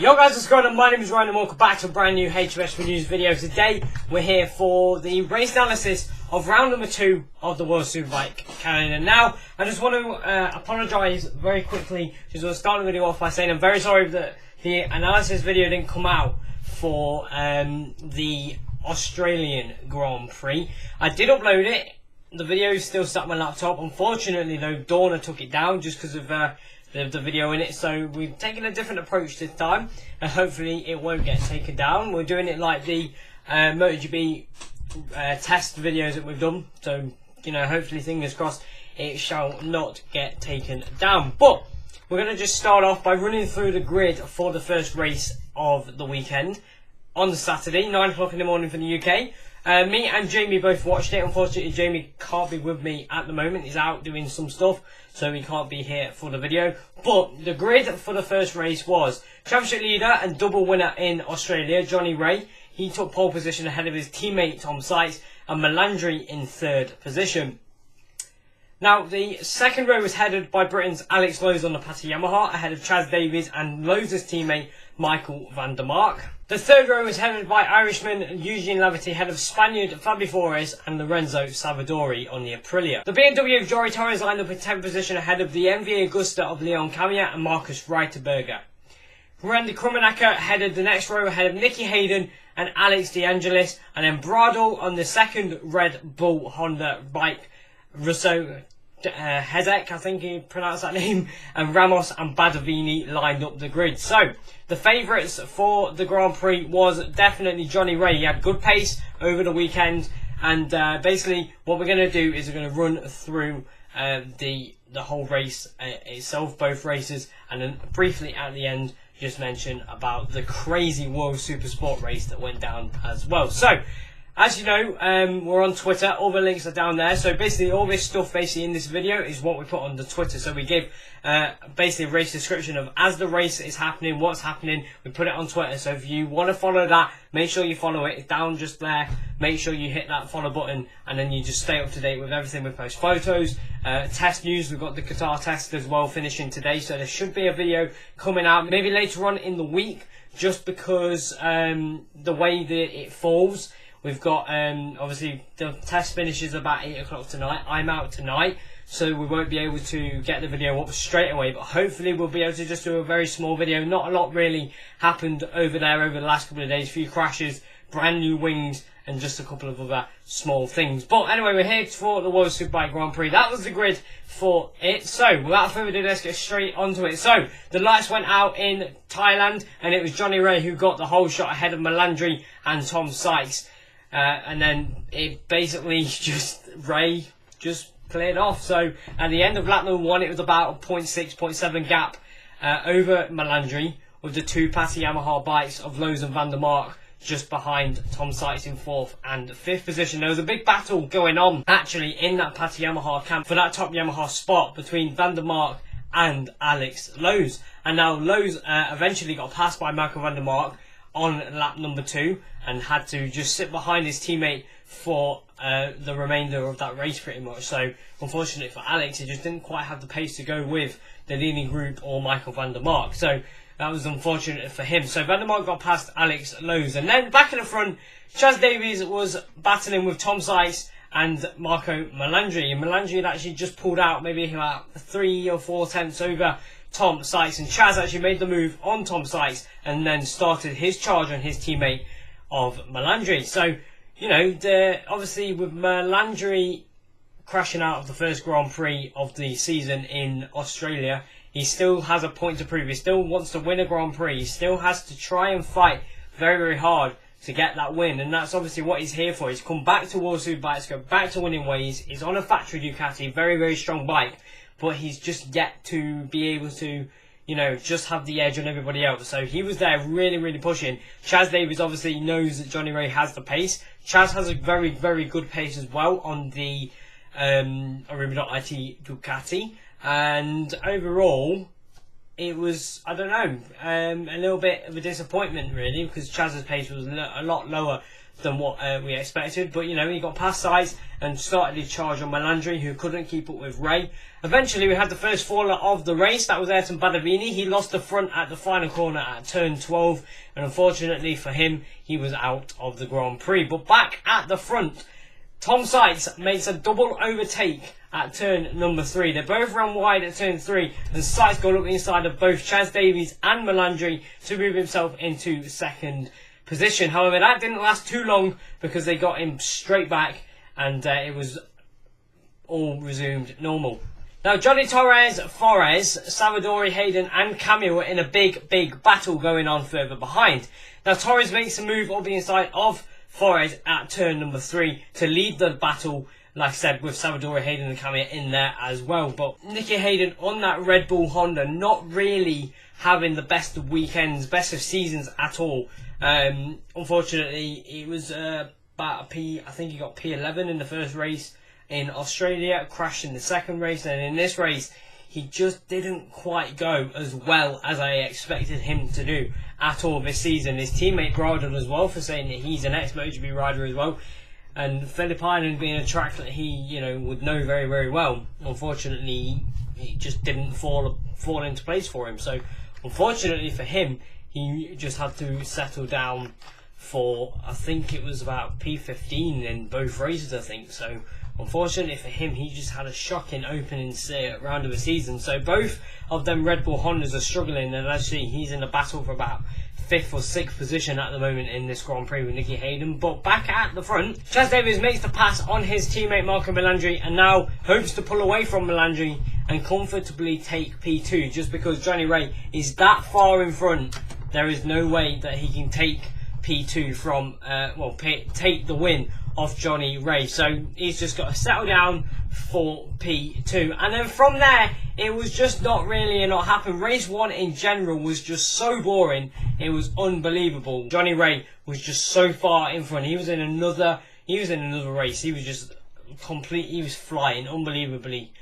Yo guys, what's going on? My name is Ryan and welcome back to a brand new Hijomeatman news video. Today we're here for the race analysis of round number 2 of the World Superbike calendar. Now, I just want to apologise very quickly. Just want to start the video off by saying I'm very sorry that the analysis video didn't come out for the Australian Grand Prix. I did upload it. The video is still stuck on my laptop. Unfortunately though, Dorna took it down just because of the video in it, so we've taken a different approach this time, and hopefully it won't get taken down. We're doing it like the MotoGP test videos that we've done, so you know, hopefully, fingers crossed, it shall not get taken down. But we're going to just start off by running through the grid for the first race of the weekend on the Saturday, 9 o'clock in the morning for the UK. Me and Jamie both watched it. Unfortunately, Jamie can't be with me at the moment. He's out doing some stuff, so he can't be here for the video. But the grid for the first race was championship leader and double winner in Australia, Johnny Ray. He took pole position ahead of his teammate Tom Sykes, and Melandri in third position. Now, the second row was headed by Britain's Alex Lowes on the podium Yamaha, ahead of Chaz Davies and Lowes' teammate Michael van der Mark. The third row was headed by Irishman Eugene Levity, ahead of Spaniard Fabi Flores and Lorenzo Savadori on the Aprilia. The BMW of Jory Torres lined up in 10th position ahead of the MV Agusta of Leon Camier and Marcus Reiterberger. Randy Krummenacker headed the next row ahead of Nicky Hayden and Alex De Angelis, and then Bradl on the second Red Bull Honda bike, Russo Hezek, I think you pronounce that name, and Ramos and Badavini lined up the grid. So, the favourites for the Grand Prix was definitely Johnny Ray. He had good pace over the weekend, and basically what we're going to do is we're going to run through the whole race itself, both races, and then briefly at the end just mention about the crazy World Supersport race that went down as well. So, as you know, we're on Twitter. All the links are down there. So basically, all this stuff basically in this video is what we put on the Twitter. So we give basically a race description of as the race is happening, what's happening. We put it on Twitter. So if you want to follow that, make sure you follow it. It's down just there. Make sure you hit that follow button, and then you just stay up to date with everything. We post photos, test news. We've got the Qatar test as well finishing today. So there should be a video coming out maybe later on in the week, just because the way that it falls. We've got, obviously, the test finishes about 8 o'clock tonight. I'm out tonight, so we won't be able to get the video up straight away. But hopefully we'll be able to just do a very small video. Not a lot really happened over there over the last couple of days. A few crashes, brand new wings, and just a couple of other small things. But anyway, we're here for the World Superbike Grand Prix. That was the grid for it. So, without further ado, let's get straight onto it. So, the lights went out in Thailand, and it was Johnny Ray who got the whole shot ahead of Melandri and Tom Sykes. And then it basically Ray just cleared off. So at the end of lap number 1, it was about a 0.6, 0.7 gap over Melandri, with the two Patti Yamaha bikes of Lowes and van der Mark just behind Tom Sykes in 4th and 5th position. There was a big battle going on actually in that Patti Yamaha camp for that top Yamaha spot between van der Mark and Alex Lowes. And now Lowes eventually got passed by Michael van der Mark on lap number 2 and had to just sit behind his teammate for the remainder of that race pretty much. So unfortunately for Alex, he just didn't quite have the pace to go with the leading group or Michael van der Mark. So that was unfortunate for him. So van der Mark got past Alex Lowes, and then back in the front, Chaz Davies was battling with Tom Sykes and Marco Melandri, and Melandri had actually just pulled out maybe about 3 or 4 tenths over Tom Sykes, and Chaz actually made the move on Tom Sykes and then started his charge on his teammate of Melandri. So, you know, obviously with Melandri crashing out of the first Grand Prix of the season in Australia, he still has a point to prove. He still wants to win a Grand Prix. He still has to try and fight very, very hard to get that win, and that's obviously what he's here for. He's come back to World Superbikes, go back to winning ways. He's on a factory Ducati, very, very strong bike, but he's just yet to be able to, you know, just have the edge on everybody else. So he was there really, really pushing. Chaz Davies obviously knows that Johnny Ray has the pace. Chaz has a very, very good pace as well on the Arima.IT Ducati. And overall, it was, I don't know, a little bit of a disappointment really, because Chaz's pace was a lot lower than what we expected. But, you know, he got past Sides and started his charge on Melandri, who couldn't keep up with Ray. Eventually, we had the first faller of the race. That was Ayrton Badavini. He lost the front at the final corner at turn 12. And unfortunately for him, he was out of the Grand Prix. But back at the front, Tom Sykes makes a double overtake at turn number 3. They both ran wide at turn 3, and Sykes got up inside of both Chaz Davies and Melandri to move himself into second position. However, that didn't last too long because they got him straight back, and it was all resumed normal. Now, Johnny Torres, Forres, Salvadori, Hayden and Camille were in a big battle going on further behind. Now, Torres makes a move up the inside of Forres at turn number 3 to lead the battle, like I said, with Salvadori, Hayden and Camille in there as well. But Nicky Hayden on that Red Bull Honda not really having the best of weekends, best of seasons at all. Unfortunately, it was about a P, I think he got P11 in the first race in Australia, crashed in the second race, and in this race he just didn't quite go as well as I expected him to do at all this season. His teammate bridled as well for saying that he's an ex-MotoGP rider as well, and Phillip Island being a track that he, you know, would know very, very well. Unfortunately, it just didn't fall into place for him. So unfortunately for him, he just had to settle down for, I think it was about P15 in both races, I think. So unfortunately for him, he just had a shocking opening round of the season. So both of them Red Bull Hondas are struggling, and actually he's in a battle for about 5th or 6th position at the moment in this Grand Prix with Nicky Hayden. But back at the front, Chaz Davies makes the pass on his teammate Marco Melandri, and now hopes to pull away from Melandri and comfortably take P2. Just because Johnny Ray is that far in front, there is no way that he can take P2 from, take the win off Johnny Ray. So he's just got to settle down for P2. And then from there, it was just not really a not happen. Race 1 in general was just so boring. It was unbelievable. Johnny Ray was just so far in front. He was in another race. He was just he was flying unbelievably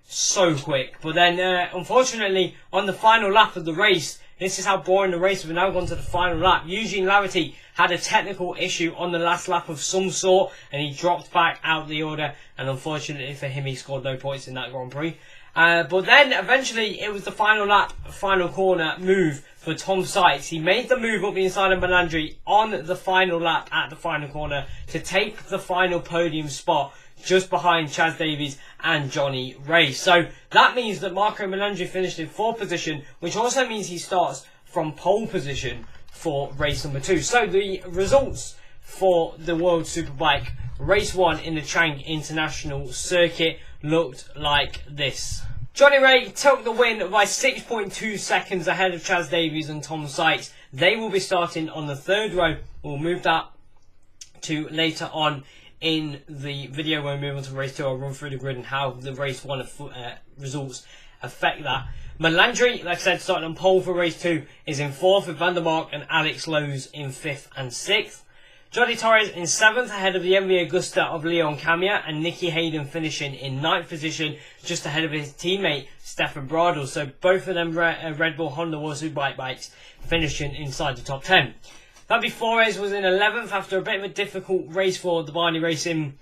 so quick. But then, unfortunately, on the final lap of the race, this is how boring the race was. We've now gone to the final lap. Eugene Larity had a technical issue on the last lap of some sort, and he dropped back out the order, and unfortunately for him, he scored no points in that Grand Prix. But then, eventually, it was the final lap, final corner move for Tom Sykes. He made the move up the inside of Melandri on the final lap at the final corner to take the final podium spot just behind Chaz Davies and Johnny Ray. So that means that Marco Melandri finished in 4th position, which also means he starts from pole position for race number 2. So the results for the World Superbike race 1 in the Chang International Circuit looked like this. Johnny Ray took the win by 6.2 seconds ahead of Chaz Davies and Tom Sykes. They will be starting on the 3rd row. We'll move that to later on in the video when we move on to race 2. I'll run through the grid and how the race 1 results affect that. Melandri, like I said, starting on pole for race 2, is in 4th with Van der Mark and Alex Lowe's in 5th and 6th. Johnny Torres in 7th ahead of the MV Agusta of Leon Camia, and Nicky Hayden finishing in 9th position just ahead of his teammate Stefan Bradl. So both of them Red Bull Honda World Superbike bikes finishing inside the top 10. Fabi Flores was in 11th after a bit of a difficult race for the Barney Racing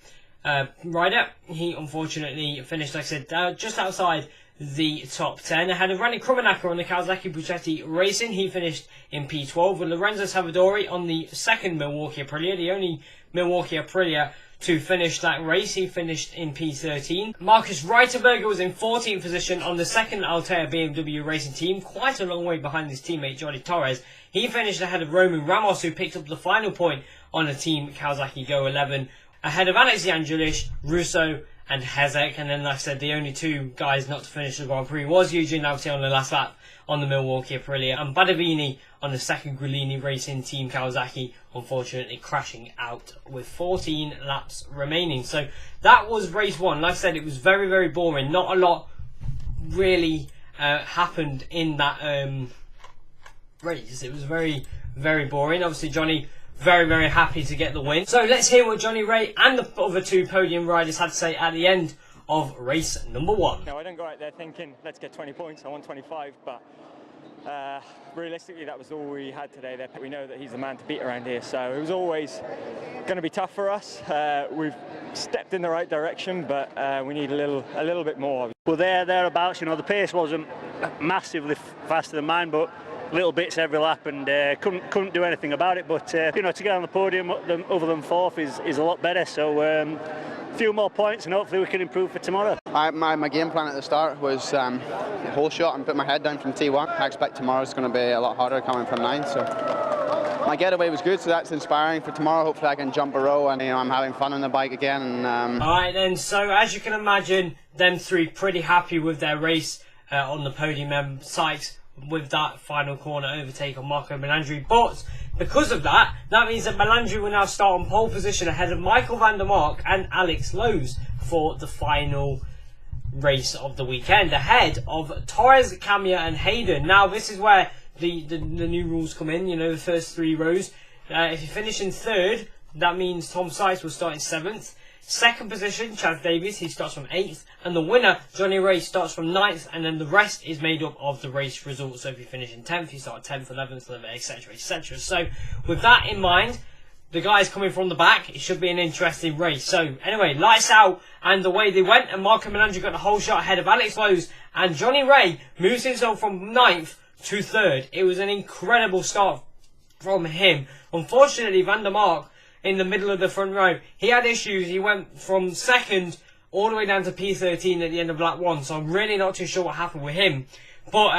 rider. He unfortunately finished, like I said, just outside the top 10. Ahead of Randy Krummenacker on the Kawasaki Buchetti Racing, he finished in P12, with Lorenzo Salvadori on the 2nd Milwaukee Aprilia, the only Milwaukee Aprilia to finish that race. He finished in P13. Marcus Reiterberger was in 14th position on the 2nd Altea BMW Racing team, quite a long way behind his teammate Johnny Torres. He finished ahead of Roman Ramos, who picked up the final point on the Team Kawasaki Go 11, ahead of Alex Yangelis, Russo and Hezek. And then, like I said, the only 2 guys not to finish the Grand Prix was Eugene Lauti on the last lap on the Milwaukee Aprilia, and Badavini on the 2nd Grillini Racing Team Kawasaki, unfortunately crashing out with 14 laps remaining. So that was race 1. Like I said, it was very, very boring. Not a lot really happened in that race. It was very, very boring. Obviously, Johnny very, very happy to get the win. So let's hear what Johnny Ray and the other 2 podium riders had to say at the end of race number 1. No, I don't go out there thinking, let's get 20 points. I want 25, but Realistically, that was all we had today. We know that he's the man to beat around here, so it was always going to be tough for us. We've stepped in the right direction, but we need a little bit more. Well, thereabouts. You know, the pace wasn't massively faster than mine, but little bits every lap, and couldn't do anything about it. But you know, to get on the podium other than fourth is a lot better. So a few more points, and hopefully we can improve for tomorrow. My game plan at the start was whole shot and put my head down from T1. I expect tomorrow's going to be a lot harder coming from 9. So my getaway was good, so that's inspiring for tomorrow. Hopefully I can jump a row, and I'm having fun on the bike again. And, Alright then, so as you can imagine, them three pretty happy with their race on the podium. Sykes with that final corner overtake on Marco Melandri, but because of that means that Melandri will now start on pole position ahead of Michael van der Mark and Alex Lowes for the final race of the weekend, ahead of Torres, Camia and Hayden. Now this is where the new rules come in. You know, the first 3 rows, if you finish in 3rd, that means Tom Sykes will start in 7th. Second position, Chaz Davies, he starts from 8th. And the winner, Johnny Ray, starts from 9th. And then the rest is made up of the race results. So if you finish in 10th, you start 10th, 11th, 11th, etc, etc. So with that in mind, the guys coming from the back, it should be an interesting race. So anyway, lights out, and the way they went, and Marco Melandri got the whole shot ahead of Alex Lowes, and Johnny Ray moves himself from 9th to 3rd. It was an incredible start from him. Unfortunately, Van der Mark, in the middle of the front row, he had issues. He went from 2nd all the way down to P13 at the end of lap 1, so I'm really not too sure what happened with him. But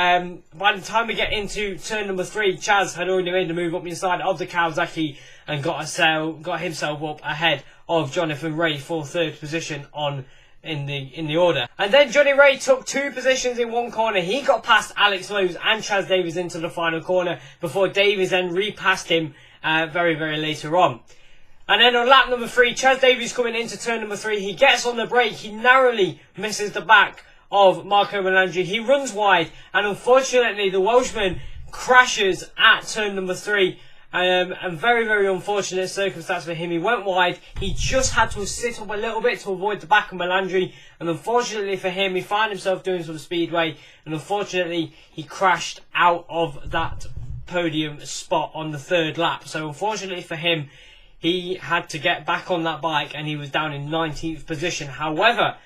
by the time we get into turn number 3, Chaz had already made the move up inside of the Kawasaki and got himself up ahead of Jonathan Ray for 3rd position in the order. And then Johnny Ray took 2 positions in one corner. He got past Alex Lowes and Chaz Davies into the final corner before Davies then repassed him very, very later on. And then on lap number 3, Chaz Davies coming into turn number 3, he gets on the brake, he narrowly misses the back of Marco Melandri. He runs wide, and unfortunately the Welshman crashes at turn number 3. And very, very unfortunate circumstance for him. He went wide. He just had to sit up a little bit to avoid the back of Melandri. And unfortunately for him, he found himself doing some speedway. And unfortunately, he crashed out of that podium spot on the 3rd lap. So unfortunately for him, he had to get back on that bike, and he was down in 19th position. However,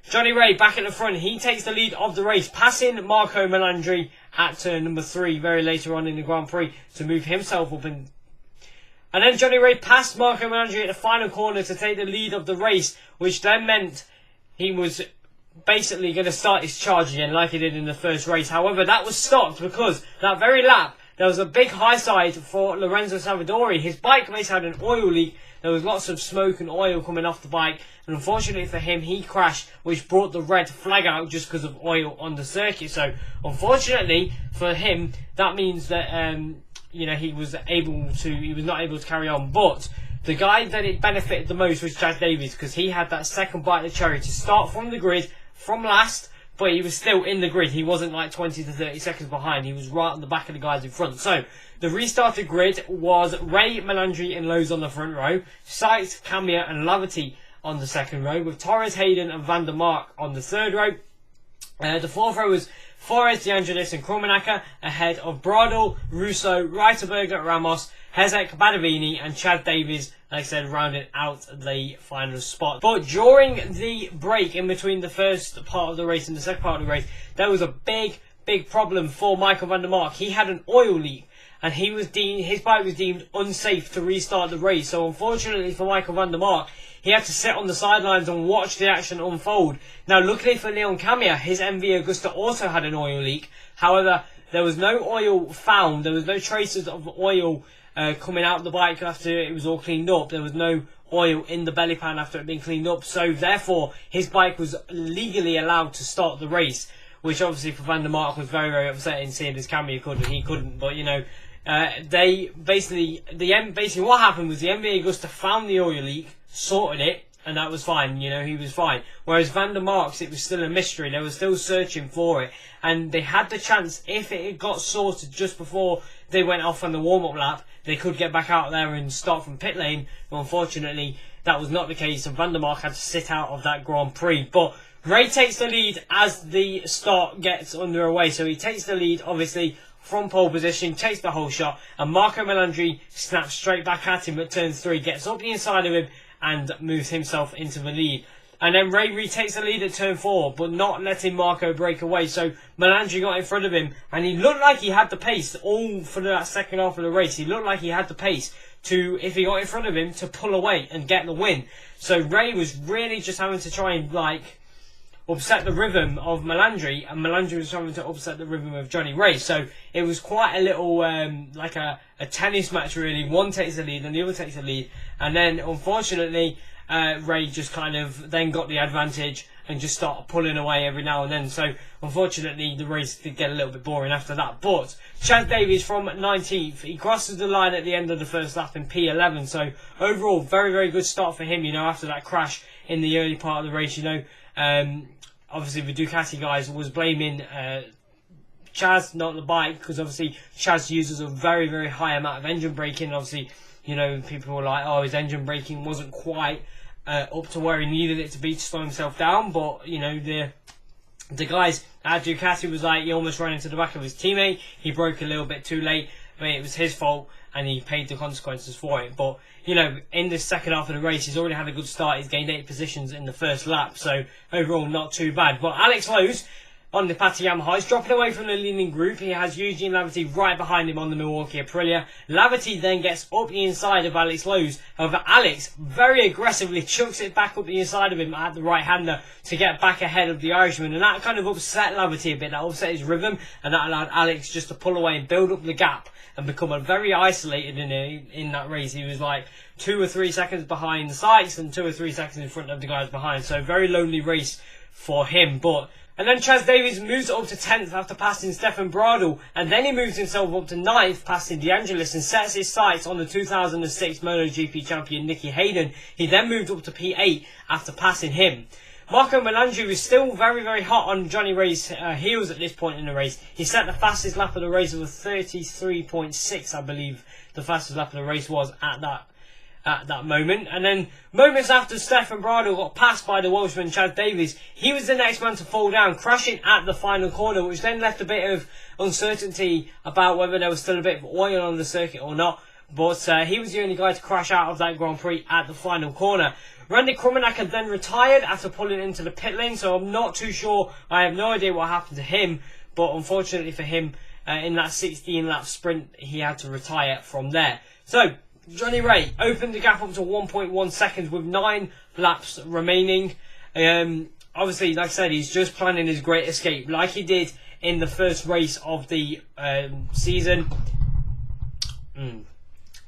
Johnny Ray back at the front, he takes the lead of the race, passing Marco Melandri at turn number 3 very later on in the Grand Prix to move himself up. And then Johnny Ray passed Marco Melandri at the final corner to take the lead of the race, which then meant he was basically going to start his charge again like he did in the first race. However, that was stopped because that very lap, there was a big high side for Lorenzo Salvadori. His bike basically had an oil leak. There was lots of smoke and oil coming off the bike. And unfortunately for him, he crashed, which brought the red flag out just because of oil on the circuit. So, unfortunately for him, that means that, he was not able to carry on. But the guy that it benefited the most was Chaz Davies, because he had that second bite of the cherry to start from the grid, from last, but he was still in the grid. He wasn't like 20 to 30 seconds behind. He was right on the back of the guys in front. So, the restarted grid was Ray, Melandri and Lowes on the front row, Sykes, Camia and Laverty on the second row, with Torres, Hayden and Van der Mark on the 3rd row. The 4th row was Forrest, DeAngelis and Kromenacker, ahead of Bradl, Russo, Reiterberger, Ramos, Hezek, Badavini and Chaz Davies, like I said, rounded out the final spot. But during the break in between the first part of the race and the second part of the race, there was a big problem for Michael van der Mark. He had an oil leak, and his bike was deemed unsafe to restart the race. So unfortunately for Michael van der Mark, he had to sit on the sidelines and watch the action unfold. Now, luckily for Leon Camia, his MV Agusta also had an oil leak. However, there was no oil found. There was no traces of oil coming out of the bike after it was all cleaned up. There was no oil in the belly pan after it had been cleaned up. So, therefore, his bike was legally allowed to start the race, which obviously for Van der Mark was very, very upsetting, seeing as Camia could and he couldn't. But, basically what happened was the MV Agusta found the oil leak, sorted it, and that was fine. He was fine. Whereas Van der Mark's, it was still a mystery. They were still searching for it, and they had the chance, if it had got sorted just before they went off on the warm-up lap, they could get back out there and start from pit lane. But unfortunately, that was not the case, and Van der Mark had to sit out of that Grand Prix. But Ray takes the lead as the start gets underway. So he takes the lead, obviously, from pole position, takes the whole shot, and Marco Melandri snaps straight back at him at turn 3, gets up the inside of him and moves himself into the lead. And then Ray retakes the lead at turn 4, but not letting Marco break away. So Melandri got in front of him, and he looked like he had the pace all for that second half of the race. He looked like he had the pace to, if he got in front of him, to pull away and get the win. So Ray was really just having to try and upset the rhythm of Melandri, and Melandri was trying to upset the rhythm of Johnny Ray. So it was quite a little like a tennis match really. One takes the lead and the other takes the lead, and then unfortunately Ray just kind of then got the advantage and just started pulling away every now and then. So unfortunately the race did get a little bit boring after that. But Chad Davies from 19th, he crosses the line at the end of the first lap in P11. So overall, very, very good start for him, after that crash in the early part of the race, obviously the Ducati guys was blaming Chaz, not the bike, because obviously Chaz uses a very, very high amount of engine braking. Obviously, people were like, oh, his engine braking wasn't quite up to where he needed it to be to slow himself down. But, the guys at Ducati was like, he almost ran into the back of his teammate. He broke a little bit too late. I mean, it was his fault, and he paid the consequences for it. But, in this second half of the race, he's already had a good start. He's gained 8 positions in the first lap, so overall not too bad. But Alex Lowe's on the Pata Yamaha is dropping away from the leading group. He has Eugene Lavity right behind him on the Milwaukee Aprilia. Lavity then gets up the inside of Alex Lowe's. However, Alex very aggressively chucks it back up the inside of him at the right-hander to get back ahead of the Irishman. And that kind of upset Lavity a bit. That upset his rhythm, and that allowed Alex just to pull away and build up the gap and become very isolated in that race. He was like 2 or 3 seconds behind the Sykes and 2 or 3 seconds in front of the guys behind. So very lonely race for him. And then Chaz Davies moves up to 10th after passing Stefan Bradl, and then he moves himself up to 9th, passing DeAngelis, and sets his sights on the 2006 MotoGP champion Nicky Hayden. He then moved up to P8 after passing him. Marco Melandri was still very, very hot on Johnny Ray's heels at this point in the race. He set the fastest lap of the race with a 33.6, I believe the fastest lap of the race was at that moment. And then moments after Stefan Bradl got passed by the Welshman Chad Davies, he was the next man to fall down, crashing at the final corner, which then left a bit of uncertainty about whether there was still a bit of oil on the circuit or not. But he was the only guy to crash out of that Grand Prix at the final corner. Randy Krummenacker then retired after pulling into the pit lane, so I'm not too sure. I have no idea what happened to him, but unfortunately for him, in that 16-lap sprint, he had to retire from there. So Johnny Ray opened the gap up to 1.1 seconds with 9 laps remaining. Obviously, like I said, he's just planning his great escape, like he did in the first race of the season.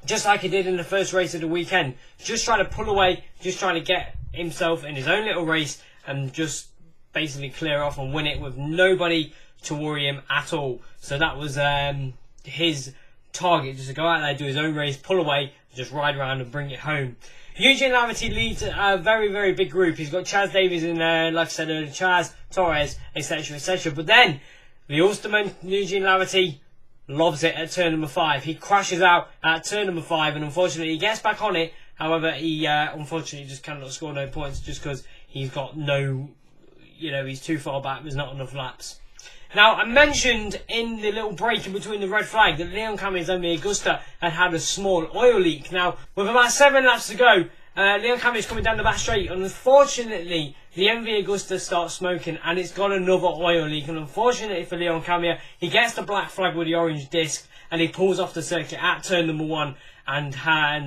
Just like he did in the first race of the weekend. Just trying to pull away, just trying to get himself in his own little race and just basically clear off and win it with nobody to worry him at all. So that was his target, just to go out there, do his own race, pull away, just ride around and bring it home. Eugene Lavity leads a very, very big group. He's got Chaz Davies in there, like I said earlier, Chaz, Torres, etc., etc. But then, the Ulsterman, Eugene Lavity, loves it at turn number 5. He crashes out at turn number 5, and unfortunately he gets back on it. However, he unfortunately just cannot score no points just because he's got no, he's too far back. There's not enough laps. Now, I mentioned in the little break in between the red flag that Leon Cami's MV Agusta had a small oil leak. Now, with about 7 laps to go, Leon Cami is coming down the back straight, and unfortunately the MV Agusta starts smoking and it's got another oil leak. And unfortunately for Leon Cami, he gets the black flag with the orange disc and he pulls off the circuit at turn number 1, and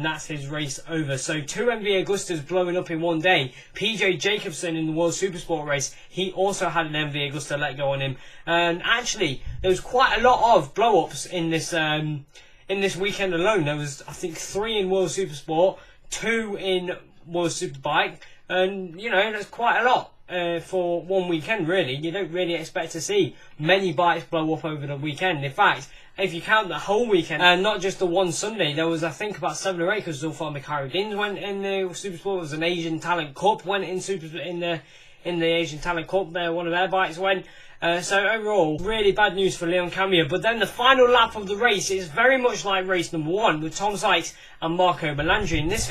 that's his race over. So 2 MV Agustas blowing up in one day. PJ Jacobson in the World Supersport race, he also had an MV Agusta let go on him. And actually, there was quite a lot of blow-ups in this weekend alone. There was, I think, 3 in World Supersport, 2 in World Superbike, and that's quite a lot for one weekend. Really, you don't really expect to see many bikes blow up over the weekend. In fact, if you count the whole weekend and not just the one Sunday, there was, I think, about 7 or 8, because Zulfan Mikhailudin went in the Supersport. There was an Asian Talent Cup went in the Asian Talent Cup. There, one of their bikes went. So overall, really bad news for Leon Cami. But then the final lap of the race is very much like race number 1 with Tom Sykes and Marco Melandri. And this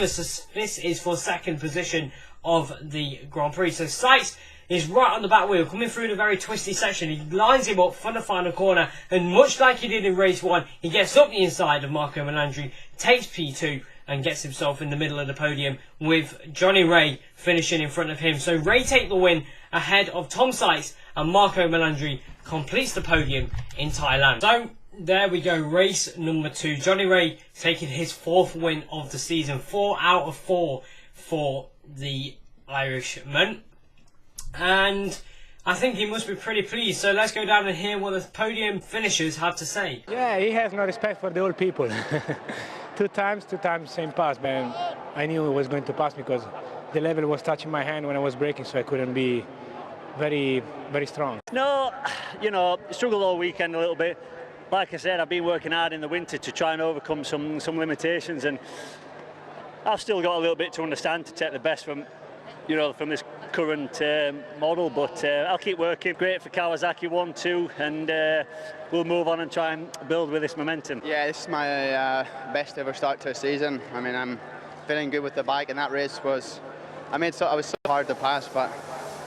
is for second position of the Grand Prix. So Sykes is right on the back wheel, coming through the very twisty section. He lines him up for the final corner, and much like he did in race 1, he gets up the inside of Marco Melandri, takes P2, and gets himself in the middle of the podium, with Johnny Ray finishing in front of him. So Ray take the win ahead of Tom Sykes, and Marco Melandri completes the podium in Thailand. So there we go, race number 2. Johnny Ray taking his 4th win of the season, 4 out of 4 for the Irishman. And I think he must be pretty pleased. So let's go down and hear what the podium finishers have to say. Yeah, he has no respect for the old people. two times same pass, man. I knew it was going to pass because the level was touching my hand when I was braking, so I couldn't be very, very strong. No, you know, struggled all weekend a little bit. Like I said, I've been working hard in the winter to try and overcome some limitations, and I've still got a little bit to understand to take the best from, you know, from this current model, but I'll keep working. Great for Kawasaki 1-2, and we'll move on and try and build with this momentum. Yeah, this is my best ever start to a season. I mean, I'm feeling good with the bike, and that race was, I was so hard to pass, but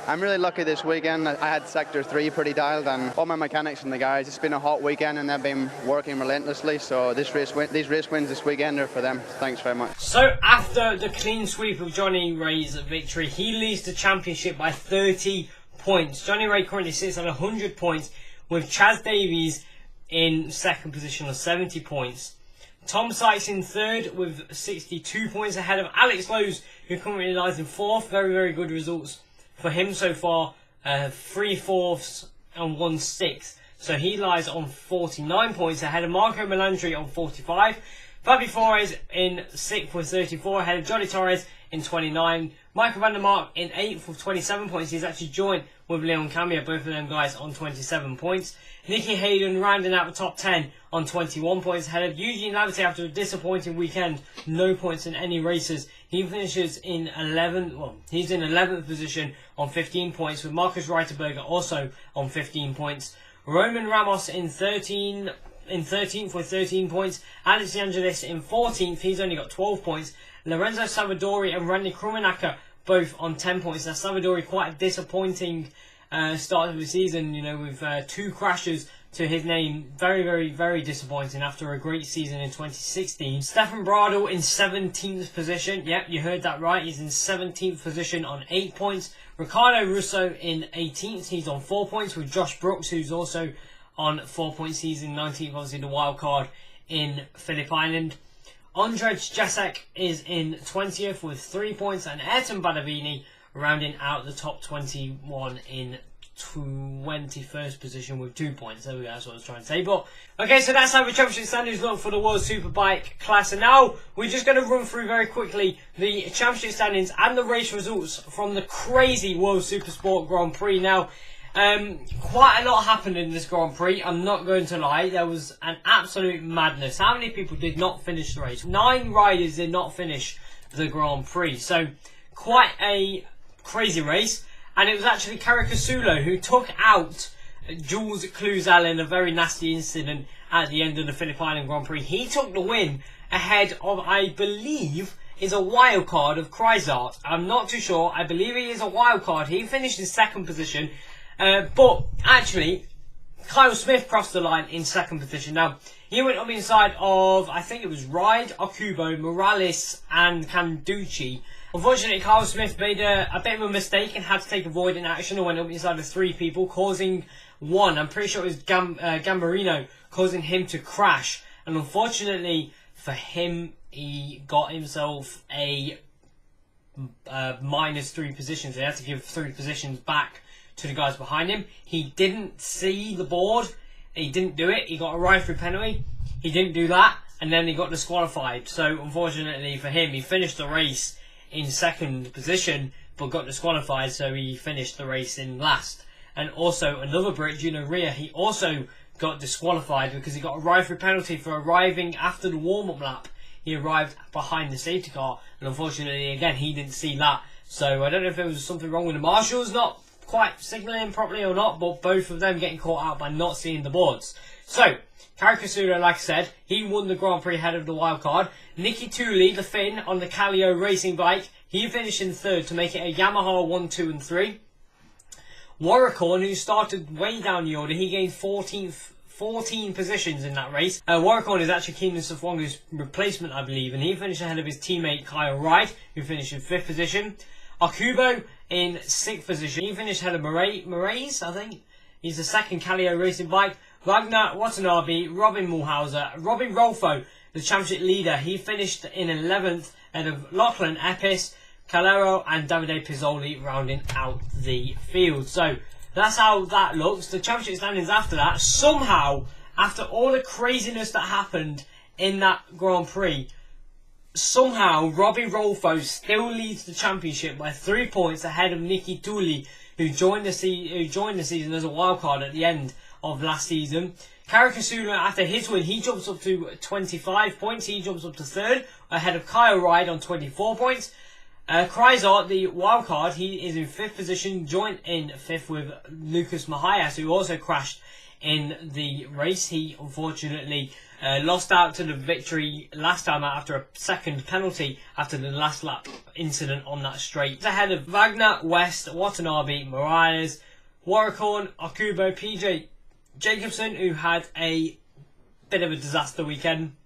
I'm really lucky this weekend. I had Sector 3 pretty dialed, and all my mechanics and the guys, it's been a hot weekend and they've been working relentlessly, so these race wins this weekend are for them. Thanks very much. So after the clean sweep of Johnny Ray's victory, he leads the championship by 30 points. Johnny Ray currently sits on 100 points, with Chaz Davies in 2nd position on 70 points. Tom Sykes in 3rd with 62 points, ahead of Alex Lowe's, who currently lies in 4th. Very, very good results for him so far, 3 4ths and 1 6th. So he lies on 49 points, ahead of Marco Melandri on 45. Fabi Flores in 6th with 34, ahead of Johnny Torres in 29. Michael van der Mark in 8th with 27 points. He's actually joined with Leon Camia, both of them guys on 27 points. Nicky Hayden rounding out the top 10 on 21 points, ahead of Eugene Lavity after a disappointing weekend. No points in any races. He finishes in 11th, well, he's in 11th position on 15 points, with Marcus Reiterberger also on 15 points. Roman Ramos in 13th with 13 points. Alex De Angelis in 14th, he's only got 12 points. Lorenzo Savadori and Randy Krumenacker both on 10 points. Now Savadori, quite a disappointing start of the season, you know, with 2 crashes to his name. Very, very, very disappointing after a great season in 2016. Stefan Bradl in 17th position. Yep, you heard that right. He's in 17th position on 8 points. Ricardo Russo in 18th. He's on 4 points, with Josh Brooks, who's also on 4 points. He's in 19th, obviously the wild card in Phillip Island. Andrzej Jasek is in 20th with 3 points, and Ayrton Badavini rounding out the top 21 in 21st position with 2 points. There we go, that's what I was trying to say. But okay, so that's how the championship standings look for the World Superbike class. And now we're just going to run through very quickly the championship standings and the race results from the crazy World Supersport Grand Prix. Now, quite a lot happened in this Grand Prix, I'm not going to lie. There was an absolute madness. How many people did not finish the race? 9 riders did not finish the Grand Prix. So quite a crazy race. And it was actually Caricasulo who took out Jules Cluzel in a very nasty incident at the end of the Phillip Island Grand Prix. He took the win ahead of, I believe, is a wild card of Kreisart. I'm not too sure. I believe he is a wild card. He finished in 2nd position. But actually, Kyle Smith crossed the line in 2nd position. Now, he went on the inside of, I think it was Ride, Okubo, Morales and Canducci. Unfortunately, Kyle Smith made a bit of a mistake and had to take avoidant action and went up inside of 3 people, causing one, I'm pretty sure it was Gambarino, causing him to crash. And unfortunately for him, he got himself a -3 positions. He had to give 3 positions back to the guys behind him. He didn't see the board. He didn't do it. He got a ride-through penalty. He didn't do that, and then he got disqualified. So unfortunately for him, he finished the race in 2nd position, but got disqualified, so he finished the race in last. And also another Brit, Gino Ria, he also got disqualified because he got a ride-through penalty for arriving after the warm-up lap. He arrived behind the safety car, and unfortunately, again, he didn't see that. So I don't know if there was something wrong with the marshals, not quite signalling properly or not, but both of them getting caught out by not seeing the boards. So, Caricasulo, like I said, he won the Grand Prix ahead of the wild card. Nicky Tooley, the Finn, on the Callio racing bike, he finished in 3rd to make it a Yamaha 1, 2 and 3. Warricorn, who started way down the order, he gained 14 positions in that race. Warricorn is actually Keenan Safwangu's replacement, I believe, and he finished ahead of his teammate Kyle Wright, who finished in 5th position. Akubo in 6th position. He finished ahead of Moraes, I think. He's the second Calio racing bike. Ragnar Watanabe, Robin Mulhauser, Robin Rolfo, the championship leader. He finished in 11th ahead of Lachlan Epis, Calero and Davide Pizzoli rounding out the field. So that's how that looks. The championship standings after that, somehow, after all the craziness that happened in that Grand Prix, somehow Robbie Rolfo still leads the championship by 3 points ahead of Nicky Tulli, who joined the season as a wildcard at the end of last season. Karakasula, after his win, he jumps up to 25 points. He jumps up to 3rd ahead of Kyle Ride on 24 points. Kryzart, the wildcard, he is in 5th position, joint in 5th with Lucas Mahias, who also crashed in the race. He unfortunately lost out to the victory last time out after a second penalty after the last lap incident on that straight. He's ahead of Wagner, West, Watanabe, Morales, Warricorn, Akubo, PJ Jacobson, who had a bit of a disaster weekend.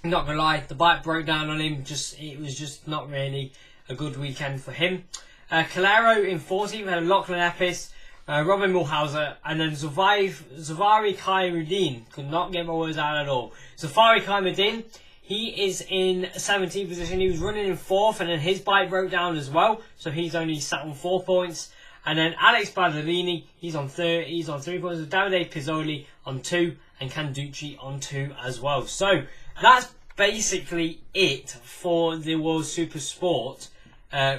I'm not gonna lie, the bike broke down on him. It was just not really a good weekend for him. Calero in 40th, we had Lachlan Epis, Robin Mulhauser, and then Zavari Khairuddin. Could not get my words out at all. Zafari Khairuddin, he is in 17th position. He was running in 4th, and then his bike broke down as well, so he's only sat on 4 points. And then Alex Badalini, he's on 3 points. Davide Pizzoli on 2, and Canducci on 2 as well. So that's basically it for the World Supersport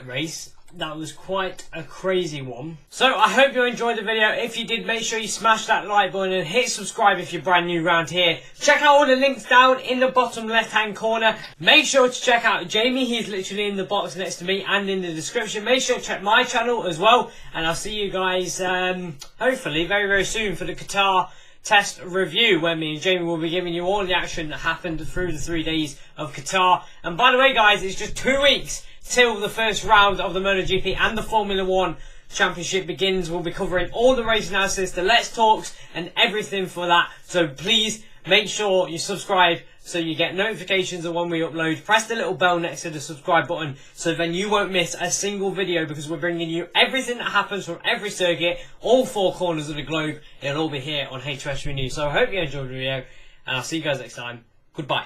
race. That was quite a crazy one. So I hope you enjoyed the video. If you did, make sure you smash that like button and hit subscribe if you're brand new around here. Check out all the links down in the bottom left hand corner. Make sure to check out Jamie. He's literally in the box next to me and in the description. Make sure to check my channel as well, and I'll see you guys hopefully very, very soon for the Qatar test review, where me and Jamie will be giving you all the action that happened through the 3 days of Qatar. And by the way guys, it's just 2 weeks till the first round of the MotoGP and the Formula 1 Championship begins. We'll be covering all the race analysis, the Let's Talks and everything for that. So please make sure you subscribe so you get notifications of when we upload. Press the little bell next to the subscribe button so then you won't miss a single video, because we're bringing you everything that happens from every circuit, all 4 corners of the globe. It'll all be here on HOS News. So I hope you enjoyed the video, and I'll see you guys next time. Goodbye.